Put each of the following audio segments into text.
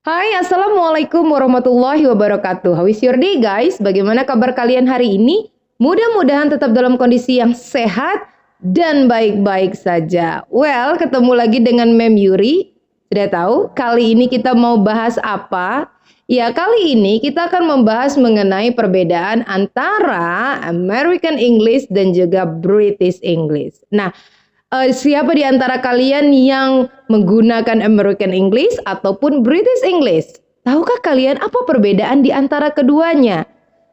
Hai, Assalamualaikum warahmatullahi wabarakatuh. How is your day, guys? Bagaimana kabar kalian hari ini? Mudah-mudahan tetap dalam kondisi yang sehat dan baik-baik saja. Well, ketemu lagi dengan Mem Yuri. Sudah tahu, kali ini kita mau bahas apa? Ya, kali ini kita akan membahas mengenai perbedaan antara American English dan juga British English. Nah, siapa di antara kalian yang menggunakan American English ataupun British English? Tahukah kalian apa perbedaan di antara keduanya?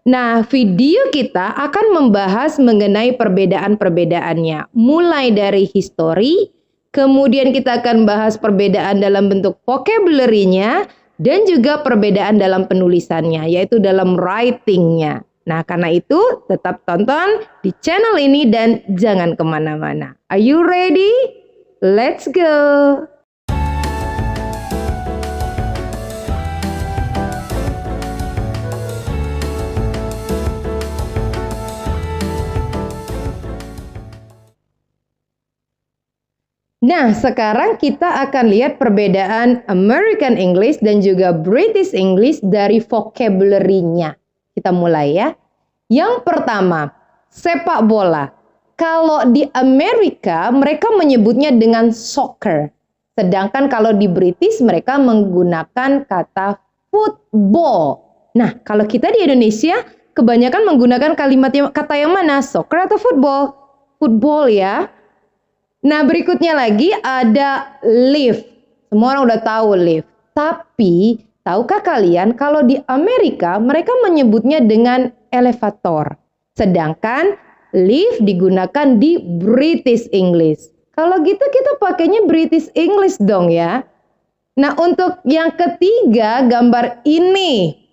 Nah, video kita akan membahas mengenai perbedaan-perbedaannya. Mulai dari history, kemudian kita akan bahas perbedaan dalam bentuk vocabulary-nya, dan juga perbedaan dalam penulisannya, yaitu dalam writing-nya. Nah, karena itu tetap tonton di channel ini dan jangan kemana-mana. Are you ready? Let's go! Nah, sekarang kita akan lihat perbedaan American English dan juga British English dari vocabulary-nya. Kita mulai ya. Yang pertama, sepak bola. Kalau di Amerika, mereka menyebutnya dengan soccer. Sedangkan kalau di British, mereka menggunakan kata football. Nah, kalau kita di Indonesia, kebanyakan menggunakan kata yang mana? Soccer atau football? Football ya. Nah, berikutnya lagi ada lift. Semua orang udah tahu lift. Tapi, tahukah kalian kalau di Amerika mereka menyebutnya dengan elevator. Sedangkan lift digunakan di British English. Kalau gitu kita pakainya British English dong ya. Nah, untuk yang ketiga gambar ini.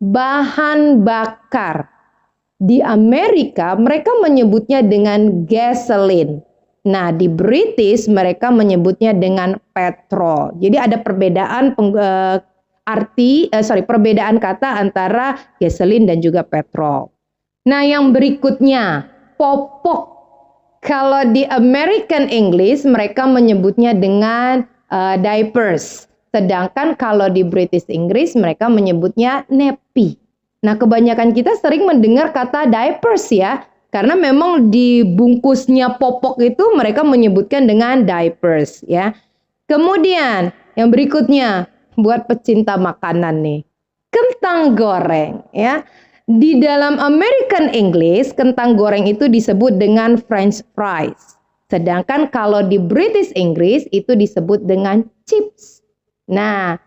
Bahan bakar. Di Amerika mereka menyebutnya dengan gasoline. Nah, di British mereka menyebutnya dengan petrol. Jadi ada perbedaan perbedaan kata antara gasoline dan juga petrol. Nah, yang berikutnya, popok. Kalau di American English mereka menyebutnya dengan diapers. Sedangkan kalau di British English mereka menyebutnya nappy. Nah, kebanyakan kita sering mendengar kata diapers ya. Karena memang di bungkusnya popok itu mereka menyebutkan dengan diapers ya. Kemudian yang berikutnya buat pecinta makanan nih. Kentang goreng ya. Di dalam American English kentang goreng itu disebut dengan French fries. Sedangkan kalau di British English itu disebut dengan chips. Nah,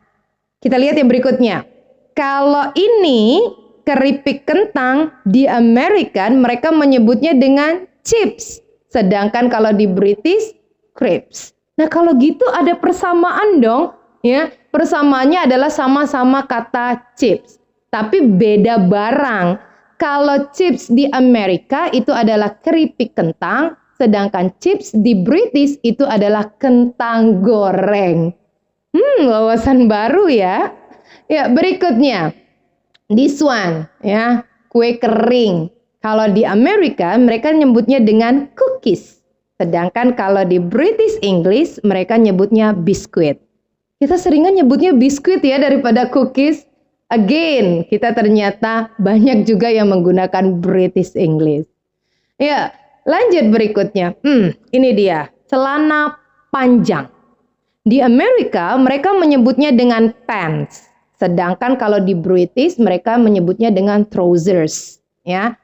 kita lihat yang berikutnya. Kalau ini keripik kentang di American mereka menyebutnya dengan chips. Sedangkan kalau di British crisps. Nah, kalau gitu ada persamaan dong, ya. Persamaannya adalah sama-sama kata chips, tapi beda barang. Kalau chips di Amerika itu adalah keripik kentang, sedangkan chips di British itu adalah kentang goreng. Wawasan baru ya. Ya, berikutnya. This one, ya, kue kering. Kalau di Amerika, mereka nyebutnya dengan cookies. Sedangkan kalau di British English, mereka nyebutnya biskuit. Kita seringan nyebutnya biskuit ya daripada cookies. Again, kita ternyata banyak juga yang menggunakan British English. Ya, lanjut berikutnya. Ini dia, celana panjang. Di Amerika, mereka menyebutnya dengan pants. Sedangkan kalau di British mereka menyebutnya dengan trousers, ya.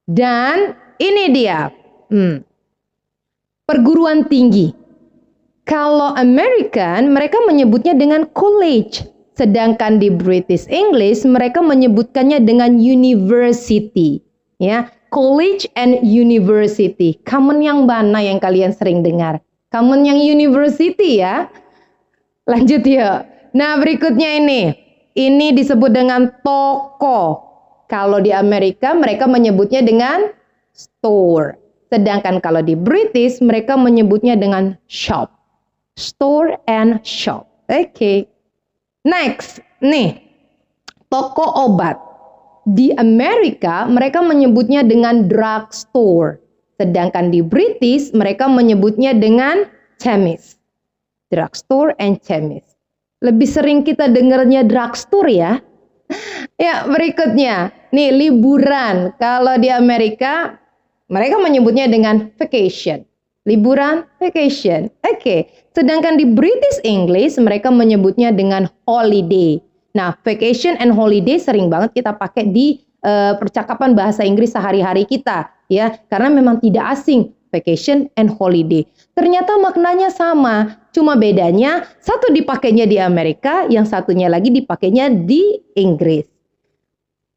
Dan ini dia, perguruan tinggi. Kalau American mereka menyebutnya dengan college, sedangkan di British English mereka menyebutkannya dengan university, ya. College and university. Common yang mana yang kalian sering dengar? Common yang university ya. Lanjut ya. Nah, berikutnya ini. Ini disebut dengan toko. Kalau di Amerika mereka menyebutnya dengan store. Sedangkan kalau di British mereka menyebutnya dengan shop. Store and shop. Oke. Next, nih. Toko obat. Di Amerika mereka menyebutnya dengan drugstore. Sedangkan di British mereka menyebutnya dengan chemist. Drugstore and chemist. Lebih sering kita dengarnya drugstore ya. Ya, berikutnya. Nih, liburan. Kalau di Amerika, mereka menyebutnya dengan vacation. Liburan, vacation. Oke. Sedangkan di British English, mereka menyebutnya dengan holiday. Nah, vacation and holiday sering banget kita pakai di percakapan bahasa Inggris sehari-hari kita. Ya, karena memang tidak asing. Vacation and holiday. Ternyata maknanya sama. Cuma bedanya, satu dipakainya di Amerika, yang satunya lagi dipakainya di Inggris.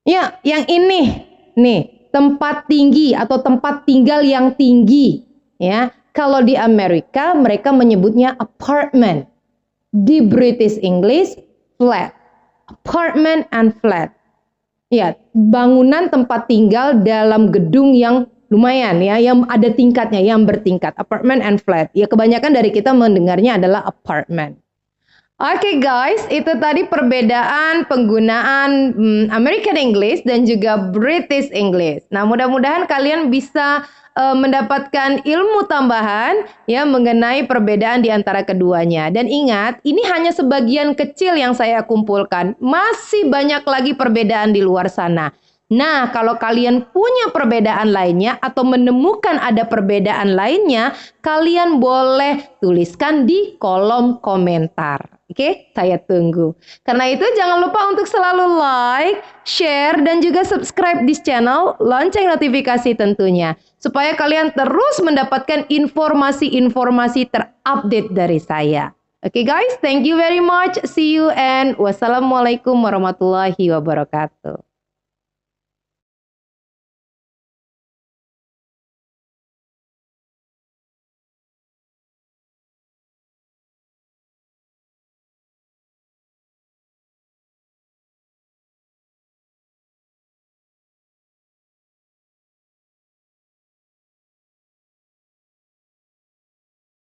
Ya, yang ini nih, tempat tinggi atau tempat tinggal yang tinggi, ya. Kalau di Amerika mereka menyebutnya apartment. Di British English flat. Apartment and flat. Ya, bangunan tempat tinggal dalam gedung yang lumayan ya, yang ada tingkatnya, yang bertingkat. Apartment and flat. Ya, kebanyakan dari kita mendengarnya adalah apartment. Oke guys, itu tadi perbedaan penggunaan American English dan juga British English. Nah, mudah-mudahan kalian bisa mendapatkan ilmu tambahan ya mengenai perbedaan di antara keduanya. Dan ingat, ini hanya sebagian kecil yang saya kumpulkan. Masih banyak lagi perbedaan di luar sana. Nah, kalau kalian punya perbedaan lainnya atau menemukan ada perbedaan lainnya, kalian boleh tuliskan di kolom komentar. Oke, saya tunggu. Karena itu jangan lupa untuk selalu like, share, dan juga subscribe di channel, lonceng notifikasi tentunya. Supaya kalian terus mendapatkan informasi-informasi terupdate dari saya. Oke guys, thank you very much. See you and wassalamualaikum warahmatullahi wabarakatuh.